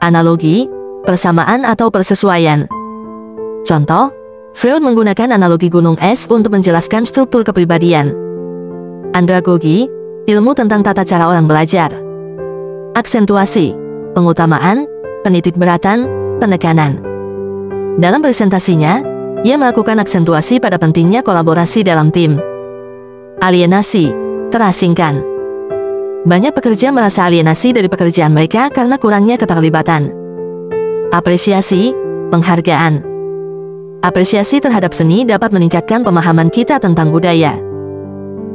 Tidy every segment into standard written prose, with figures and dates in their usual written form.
analogi, persamaan atau persesuaian. Contoh, Freud menggunakan analogi gunung es untuk menjelaskan struktur kepribadian. Andragogi, ilmu tentang tata cara orang belajar. Aksentuasi, pengutamaan, penitikberatan, penekanan. Dalam presentasinya, ia melakukan aksentuasi pada pentingnya kolaborasi dalam tim. Alienasi, terasingkan. Banyak pekerja merasa alienasi dari pekerjaan mereka karena kurangnya keterlibatan. Apresiasi, penghargaan. Apresiasi terhadap seni dapat meningkatkan pemahaman kita tentang budaya.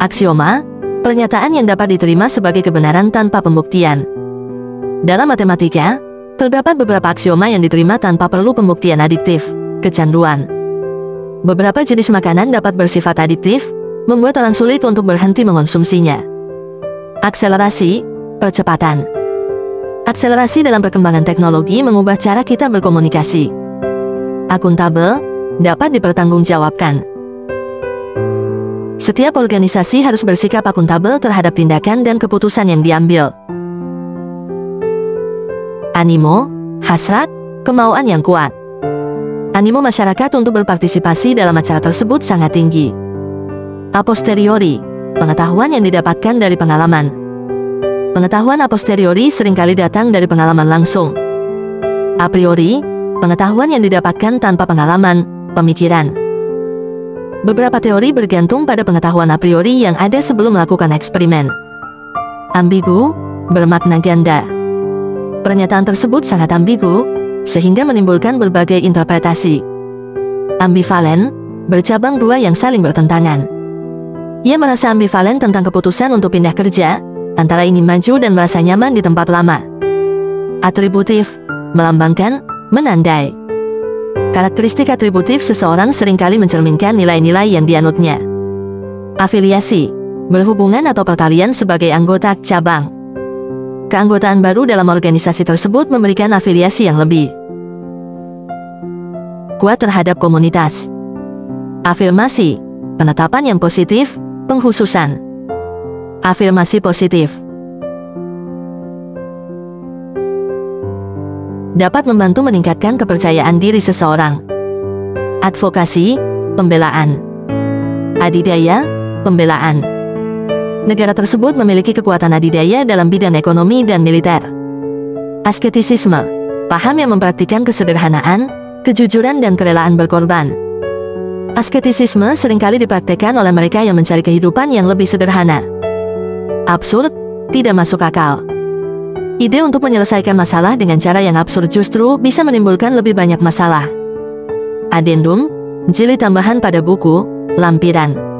Aksioma, pernyataan yang dapat diterima sebagai kebenaran tanpa pembuktian. Dalam matematika, terdapat beberapa aksioma yang diterima tanpa perlu pembuktian adiktif, kecanduan. Beberapa jenis makanan dapat bersifat adiktif, membuat orang sulit untuk berhenti mengonsumsinya. Akselerasi, percepatan. Akselerasi dalam perkembangan teknologi mengubah cara kita berkomunikasi. Akuntabel, dapat dipertanggungjawabkan. Setiap organisasi harus bersikap akuntabel terhadap tindakan dan keputusan yang diambil. Animo, hasrat, kemauan yang kuat. Animo masyarakat untuk berpartisipasi dalam acara tersebut sangat tinggi. A posteriori, pengetahuan yang didapatkan dari pengalaman. Pengetahuan a posteriori seringkali datang dari pengalaman langsung. A priori, pengetahuan yang didapatkan tanpa pengalaman, pemikiran. Beberapa teori bergantung pada pengetahuan a priori yang ada sebelum melakukan eksperimen. Ambigu, bermakna ganda. Pernyataan tersebut sangat ambigu, sehingga menimbulkan berbagai interpretasi. Ambivalen, bercabang dua yang saling bertentangan. Ia merasa ambivalen tentang keputusan untuk pindah kerja, antara ingin maju dan merasa nyaman di tempat lama. Atributif, melambangkan, menandai. Karakteristik atributif seseorang seringkali mencerminkan nilai-nilai yang dianutnya. Afiliasi, berhubungan atau pertalian sebagai anggota cabang. Keanggotaan baru dalam organisasi tersebut memberikan afiliasi yang lebih kuat terhadap komunitas. Afirmasi, penetapan yang positif, pengkhususan. Afirmasi positif dapat membantu meningkatkan kepercayaan diri seseorang. Advokasi, pembelaan. Adidaya, pembelaan. Negara tersebut memiliki kekuatan adidaya dalam bidang ekonomi dan militer. Asketisisme, paham yang mempraktikkan kesederhanaan, kejujuran dan kerelaan berkorban. Asketisisme seringkali dipraktikkan oleh mereka yang mencari kehidupan yang lebih sederhana. Absurd, tidak masuk akal. Ide untuk menyelesaikan masalah dengan cara yang absurd justru bisa menimbulkan lebih banyak masalah. Adendum, jilid tambahan pada buku, lampiran.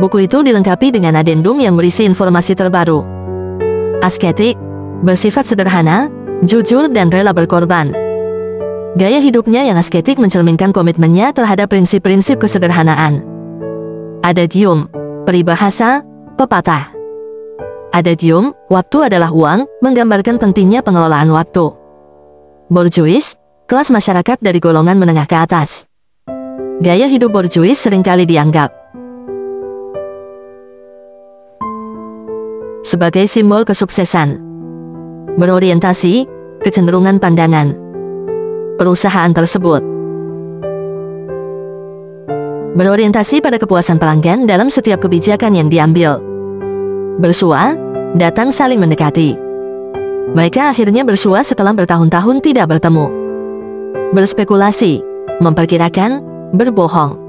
Buku itu dilengkapi dengan adendum yang berisi informasi terbaru. Asketik, bersifat sederhana, jujur dan rela berkorban. Gaya hidupnya yang asketik mencerminkan komitmennya terhadap prinsip-prinsip kesederhanaan. Adagium, peribahasa, pepatah. Adagium, waktu adalah uang, menggambarkan pentingnya pengelolaan waktu. Bourgeois, kelas masyarakat dari golongan menengah ke atas. Gaya hidup bourgeois seringkali dianggap sebagai simbol kesuksesan. Berorientasi, kecenderungan pandangan perusahaan tersebut. Berorientasi pada kepuasan pelanggan dalam setiap kebijakan yang diambil. Bersua, datang saling mendekati. Mereka akhirnya bersua setelah bertahun-tahun tidak bertemu. Berspekulasi, memperkirakan, berbohong.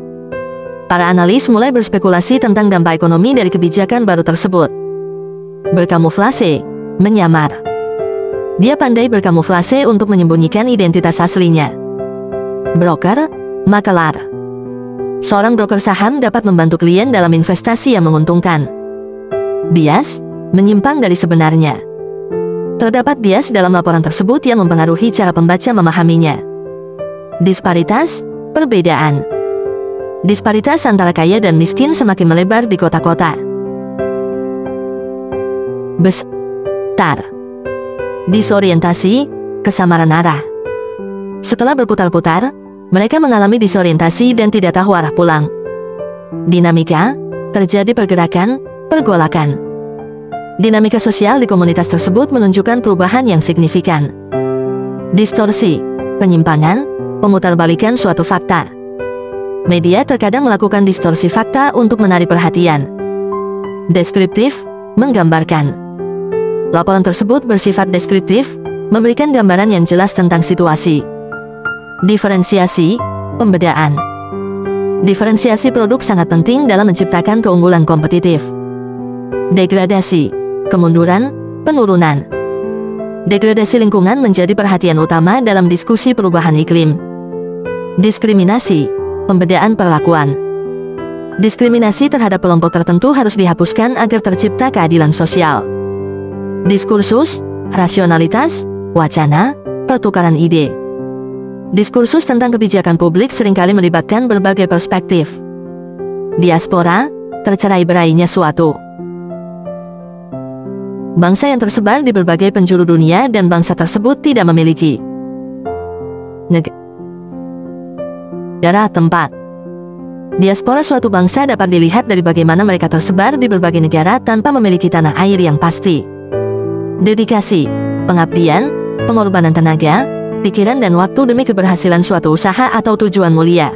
Para analis mulai berspekulasi tentang dampak ekonomi dari kebijakan baru tersebut. Berkamuflase, menyamar. Dia pandai berkamuflase untuk menyembunyikan identitas aslinya. Broker, makelar. Seorang broker saham dapat membantu klien dalam investasi yang menguntungkan. Bias, menyimpang dari sebenarnya. Terdapat bias dalam laporan tersebut yang mempengaruhi cara pembaca memahaminya. Disparitas, perbedaan. Disparitas antara kaya dan miskin semakin melebar di kota-kota. Besar. Disorientasi, kesamaran arah. Setelah berputar-putar, mereka mengalami disorientasi dan tidak tahu arah pulang. Dinamika, terjadi pergerakan, pergolakan. Dinamika sosial di komunitas tersebut menunjukkan perubahan yang signifikan. Distorsi, penyimpangan, pemutarbalikan suatu fakta. Media terkadang melakukan distorsi fakta untuk menarik perhatian. Deskriptif, menggambarkan. Laporan tersebut bersifat deskriptif, memberikan gambaran yang jelas tentang situasi. Diferensiasi, pembedaan. Diferensiasi produk sangat penting dalam menciptakan keunggulan kompetitif. Degradasi, kemunduran, penurunan. Degradasi lingkungan menjadi perhatian utama dalam diskusi perubahan iklim. Diskriminasi, pembedaan perlakuan. Diskriminasi terhadap kelompok tertentu harus dihapuskan agar tercipta keadilan sosial. Diskursus, rasionalitas, wacana, pertukaran ide. Diskursus tentang kebijakan publik seringkali melibatkan berbagai perspektif. Diaspora, tercerai-berainya suatu bangsa yang tersebar di berbagai penjuru dunia dan bangsa tersebut tidak memiliki negara tempat. Diaspora suatu bangsa dapat dilihat dari bagaimana mereka tersebar di berbagai negara tanpa memiliki tanah air yang pasti. Dedikasi, pengabdian, pengorbanan tenaga, pikiran dan waktu demi keberhasilan suatu usaha atau tujuan mulia.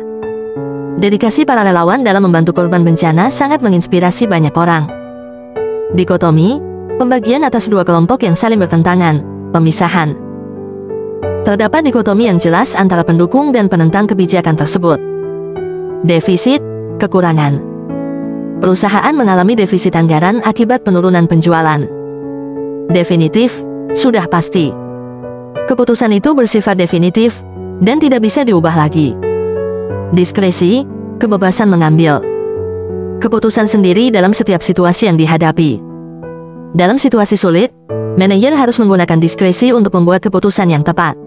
Dedikasi para relawan dalam membantu korban bencana sangat menginspirasi banyak orang. Dikotomi, pembagian atas dua kelompok yang saling bertentangan, pemisahan. Terdapat dikotomi yang jelas antara pendukung dan penentang kebijakan tersebut. Defisit, kekurangan. Perusahaan mengalami defisit anggaran akibat penurunan penjualan. Definitif, sudah pasti. Keputusan itu bersifat definitif dan tidak bisa diubah lagi. Diskresi, kebebasan mengambil keputusan sendiri dalam setiap situasi yang dihadapi. Dalam situasi sulit, manajer harus menggunakan diskresi untuk membuat keputusan yang tepat.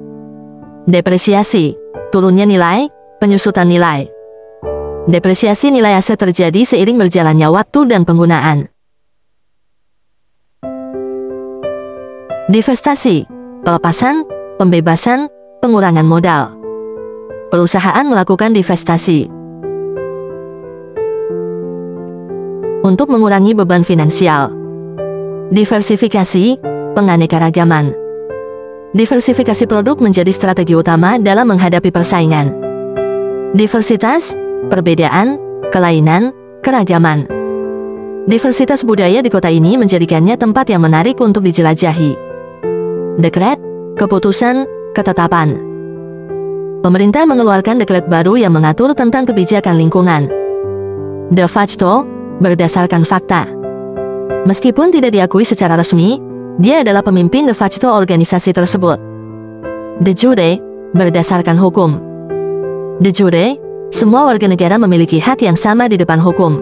Depresiasi, turunnya nilai, penyusutan nilai. Depresiasi nilai aset terjadi seiring berjalannya waktu dan penggunaan. Divestasi, pelepasan, pembebasan, pengurangan modal. Perusahaan melakukan divestasi untuk mengurangi beban finansial. Diversifikasi, penganekaragaman. Diversifikasi produk menjadi strategi utama dalam menghadapi persaingan. Diversitas, perbedaan, kelainan, keragaman. Diversitas budaya di kota ini menjadikannya tempat yang menarik untuk dijelajahi. Dekret, keputusan, ketetapan. Pemerintah mengeluarkan dekret baru yang mengatur tentang kebijakan lingkungan. De facto, berdasarkan fakta. Meskipun tidak diakui secara resmi, dia adalah pemimpin de facto organisasi tersebut. De jure, berdasarkan hukum. De jure, semua warga negara memiliki hak yang sama di depan hukum.